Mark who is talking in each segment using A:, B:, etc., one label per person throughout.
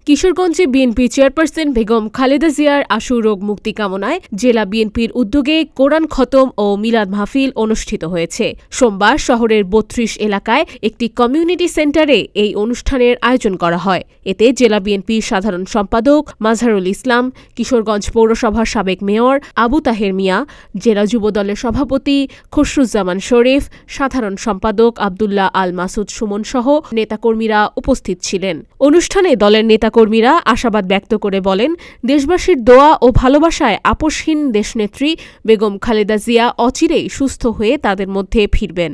A: কিশোরগঞ্জে BNP chairperson Begum Khaleda জিয়ার আশু রোগ মুক্তি কামনায় জেলা বিএনপির উদ্যোগে কোরআন খতম ও মিলাদ মাহফিল অনুষ্ঠিত হয়েছে। সোমবার শহরের ৩২ এলাকায় একটি কমিউনিটি সেন্টারে এই অনুষ্ঠানের আয়োজন করা হয়। এতে জেলা বিএনপির সাধারণ সম্পাদক মাজহারুল ইসলাম, কিশোরগঞ্জ পৌরসভার সাবেক মেয়র আবু তাহের মিয়া, জেলা যুবদলের সভাপতি খসরুজ্জামান শরীফ, সাধারণ সম্পাদক আবদুল্লাহ আল মাসুদ সুমন সহ নেতাকর্মীরা উপস্থিত ছিলেন। অনুষ্ঠানে দলের নেতাকর্মীরা আশাবাদ ব্যক্ত করে বলেন, দেশবাসীর দোয়া ও ভালোবাসায় আপসহীন দেশনেত্রী বেগম খালেদা জিয়া অচিরেই সুস্থ হয়ে তাদের মধ্যে ফিরবেন।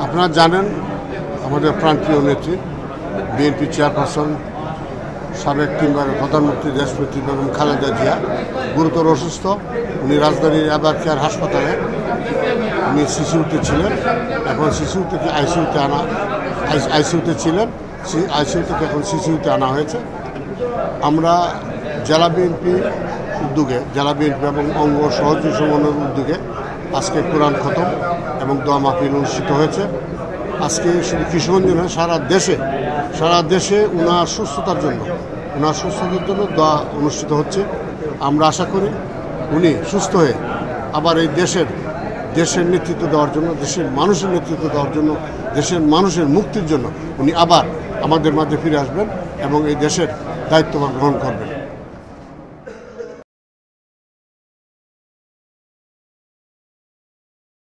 B: আপনারা জানেন, আমাদের প্রান্তীয় নেত্রী বিএনপি চেয়ারপারসন, সাবেক তিনবারের প্রধানমন্ত্রী দেশনেত্রী বেগম খালেদা জিয়া গুরুতর অসুস্থ। উনি রাজধানীর এবার কেয়ার হাসপাতালে উনি সিসিউতে ছিলেন। এখন সিসিউ থেকে আইসিউতে ছিলেন, আইসিইউ থেকে এখন সিসিউতে আনা হয়েছে। আমরা জেলা বিএনপি উদ্যোগে, জেলা বিএনপি এবং অঙ্গ সহযোগী সমন্বয়ের উদ্যোগে আজকে কোরআন খতম এবং দোয়া মাহফিল অনুষ্ঠিত হয়েছে। আজকে শুধু কিশোরগঞ্জ নয়, সারা দেশে ওনার সুস্থতার জন্য দোয়া অনুষ্ঠিত হচ্ছে। আমরা আশা করি উনি সুস্থ হয়ে আবার এই দেশের নেতৃত্ব দেওয়ার জন্য, দেশের মানুষের নেতৃত্ব দেওয়ার জন্য, দেশের মানুষের মুক্তির জন্য উনি আবার আমাদের মাঝে ফিরে আসবেন এবং এই দেশের দায়িত্বভার গ্রহণ করবেন।